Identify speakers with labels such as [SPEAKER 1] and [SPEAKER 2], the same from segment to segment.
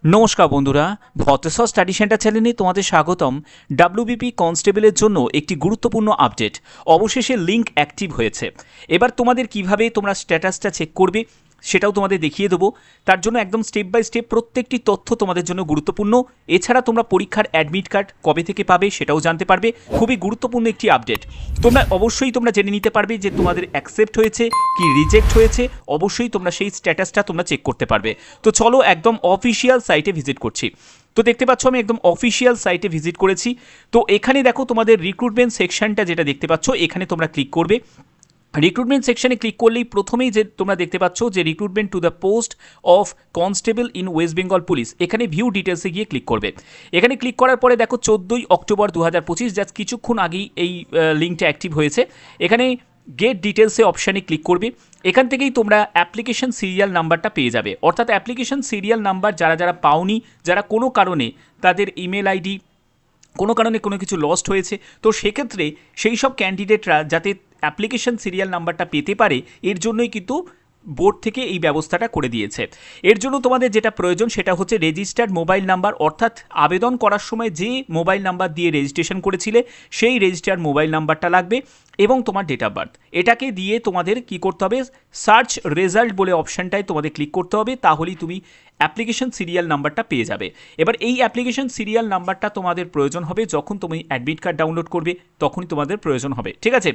[SPEAKER 1] নমস্কার বন্ধুরা, ভতেশ্বর study centre চ্যানেলে তোমাদের স্বাগতম। ডাব্লিউবিপি কনস্টেবলের জন্য একটি গুরুত্বপূর্ণ আপডেট, অবশেষে লিঙ্ক অ্যাক্টিভ হয়েছে। এবার তোমাদের কিভাবে তোমরা স্ট্যাটাসটা চেক করবে সেটাও তোমাদের দেখিয়ে দেবো। তার জন্য একদম স্টেপ বাই স্টেপ প্রত্যেকটি তথ্য তোমাদের জন্য গুরুত্বপূর্ণ। এছাড়া তোমরা পরীক্ষার অ্যাডমিট কার্ড কবে থেকে পাবে সেটাও জানতে পারবে। খুবই গুরুত্বপূর্ণ একটি আপডেট। তোমরা জেনে নিতে পারবে যে তোমাদের অ্যাকসেপ্ট হয়েছে কি রিজেক্ট হয়েছে। অবশ্যই তোমরা সেই স্ট্যাটাসটা তোমরা চেক করতে পারবে। তো চলো একদম অফিসিয়াল সাইটে ভিজিট করছি। তো দেখতে পাচ্ছ আমি একদম অফিসিয়াল সাইটে ভিজিট করেছি। তো এখানে দেখো তোমাদের রিক্রুটমেন্ট সেকশনটা যেটা দেখতে পাচ্ছ, এখানে তোমরা ক্লিক করবে। রিক্রুটমেন্ট সেকশনে ক্লিক করলেই প্রথমেই যে তোমরা দেখতে পাচ্ছ যে recruitment to the post of constable in West Bengal police, এখানে ভিউ ডিটেলসে গিয়ে ক্লিক করবে। এখানে ক্লিক করার পরে দেখো 14ই অক্টোবর 2025, জাস্ট কিছুক্ষণ আগেই এই লিঙ্কটা অ্যাক্টিভ হয়েছে। এখানে গেট ডিটেলসে অপশানে ক্লিক করবে। এখান থেকেই তোমরা অ্যাপ্লিকেশন সিরিয়াল নাম্বারটা পেয়ে যাবে। অর্থাৎ অ্যাপ্লিকেশন সিরিয়াল নাম্বার যারা পাওনি, যারা কোনো কারণে তাদের ইমেল আইডি কোনো কারণে কোনো কিছু লস্ট হয়েছে, তো সেক্ষেত্রে সেই সব ক্যান্ডিডেটরা যাতে অ্যাপ্লিকেশন সিরিয়াল নাম্বারটা পেতে পারে, এর জন্যই কিন্তু বোর্ড থেকে এই ব্যবস্থাটা করে দিয়েছে। এর জন্য তোমাদের যেটা প্রয়োজন সেটা হচ্ছে রেজিস্টার্ড মোবাইল নাম্বার, অর্থাৎ আবেদন করার সময় যে মোবাইল নাম্বার দিয়ে রেজিস্ট্রেশন করেছিলে সেই রেজিস্টার্ড মোবাইল নাম্বারটা লাগবে এবং তোমার ডেট অফ বার্থ। এটাকে দিয়ে তোমাদের কি করতে হবে, সার্চ রেজাল্ট বলে অপশানটায় তোমাদের ক্লিক করতে হবে, তাহলেই তুমি অ্যাপ্লিকেশন সিরিয়াল নাম্বারটা পেয়ে যাবে। এবার এই অ্যাপ্লিকেশন সিরিয়াল নাম্বারটা তোমাদের প্রয়োজন হবে যখন তুমি অ্যাডমিট কার্ড ডাউনলোড করবে, তখনই তোমাদের প্রয়োজন হবে, ঠিক আছে।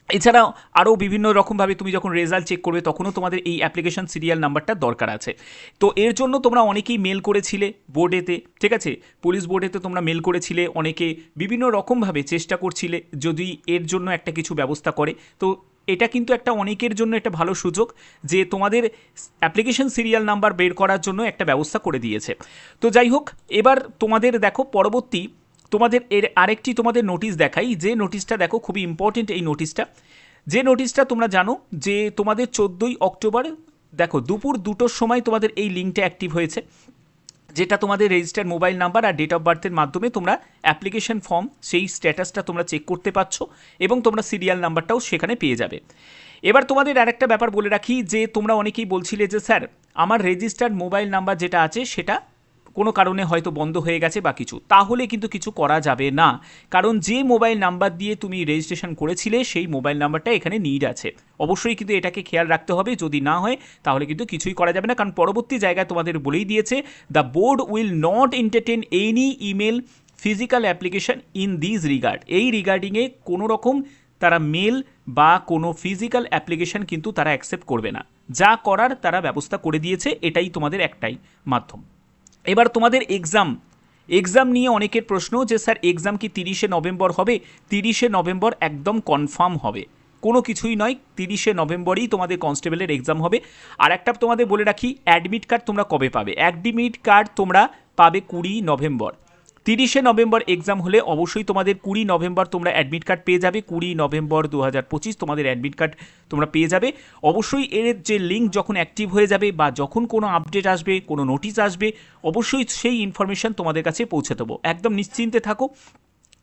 [SPEAKER 1] এছাড়াও আরও বিভিন্ন রকমভাবে তুমি যখন রেজাল্ট চেক করবে তখনও তোমাদের এই অ্যাপ্লিকেশন সিরিয়াল নাম্বারটা দরকার আছে। তো এর জন্য তোমরা অনেকেই মেল করেছিলে বোর্ডেতে, ঠিক আছে, পুলিশ বোর্ডেতে তোমরা মেল করেছিলে, অনেকে বিভিন্ন রকমভাবে চেষ্টা করছিলে যদি এর জন্য একটা কিছু ব্যবস্থা করে। তো এটা কিন্তু একটা অনেকের জন্য একটা ভালো সুযোগ যে তোমাদের অ্যাপ্লিকেশন সিরিয়াল নাম্বার বের করার জন্য একটা ব্যবস্থা করে দিয়েছে। তো যাই হোক, এবার তোমাদের দেখো পরবর্তী তোমাদের এর আরেকটি তোমাদের নোটিশ দেখাই, যে নোটিশটা দেখো খুবই ইম্পর্টেন্ট। এই নোটিশটা তোমরা জানো যে তোমাদের 14ই অক্টোবর দেখো দুপুর 2টোর সময় তোমাদের এই লিঙ্কটা অ্যাক্টিভ হয়েছে, যেটা তোমাদের রেজিস্টার্ড মোবাইল নাম্বার আর ডেট অফ বার্থের মাধ্যমে তোমরা অ্যাপ্লিকেশন ফর্ম সেই স্ট্যাটাসটা তোমরা চেক করতে পারছো এবং তোমরা সিরিয়াল নাম্বারটাও সেখানে পেয়ে যাবে। এবার তোমাদের আরেকটা ব্যাপার বলে রাখি যে তোমরা অনেকেই বলছিলে যে স্যার আমার রেজিস্টার্ড মোবাইল নাম্বার যেটা আছে সেটা কোনো কারণে হয়তো বন্ধ হয়ে গেছে বা কিছু, তাহলে কিন্তু কিছু করা যাবে না। কারণ যে মোবাইল নাম্বার দিয়ে তুমি রেজিস্ট্রেশন করেছিলে সেই মোবাইল নাম্বারটা এখানে নিড আছে। অবশ্যই কিন্তু এটাকে খেয়াল রাখতে হবে, যদি না হয় তাহলে কিন্তু কিছুই করা যাবে না। কারণ পরবর্তী জায়গায় তোমাদের বলেই দিয়েছে, the board will not entertain any email physical application in this regard. এই রিগার্ডিংয়ে কোনো রকম তারা মেল বা কোনো ফিজিক্যাল অ্যাপ্লিকেশন কিন্তু তারা অ্যাকসেপ্ট করবে না। যা করার তারা ব্যবস্থা করে দিয়েছে, এটাই তোমাদের একটাই মাধ্যম। এবার তোমাদের এক্সাম নিয়ে অনেকের প্রশ্ন যে স্যার এক্সাম কি 30শে নভেম্বর হবে? 30শে নভেম্বর একদম কনফার্ম হবে, কোনো কিছুই নয়, 30শে নভেম্বরই তোমাদের কনস্টেবলের এক্সাম হবে। আর একটা তোমাদের বলে রাখি, অ্যাডমিট কার্ড তোমরা কবে পাবে? অ্যাডমিট কার্ড তোমরা পাবে 20 নভেম্বর। 30শে নভেম্বর এক্সাম হলে অবশ্যই তোমাদের 20 নভেম্বর তোমরা অ্যাডমিট কার্ড পেয়ে যাবে। 20 নভেম্বর 2025 তোমাদের অ্যাডমিট কার্ড তোমরা পেয়ে যাবে। অবশ্যই এর যে লিঙ্ক যখন অ্যাক্টিভ হয়ে যাবে বা যখন কোনো আপডেট আসবে, কোনো নোটিশ আসবে, অবশ্যই সেই ইনফরমেশান তোমাদের কাছে পৌঁছে দেবো। একদম নিশ্চিন্তে থাকো।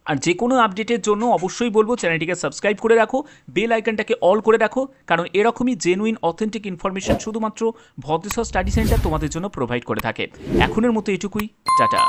[SPEAKER 1] আর যে কোনো আপডেটের জন্য অবশ্যই বলবো চ্যানেলটিকে সাবস্ক্রাইব করে রাখো, বেল আইকনটাকে অল করে রাখো, কারণ এরকমই জেনুইন অথেন্টিক ইনফরমেশান শুধুমাত্র ভতেশ্বর স্টাডি সেন্টার তোমাদের জন্য প্রোভাইড করে থাকে। এখনের মতো এটুকুই, টাটা।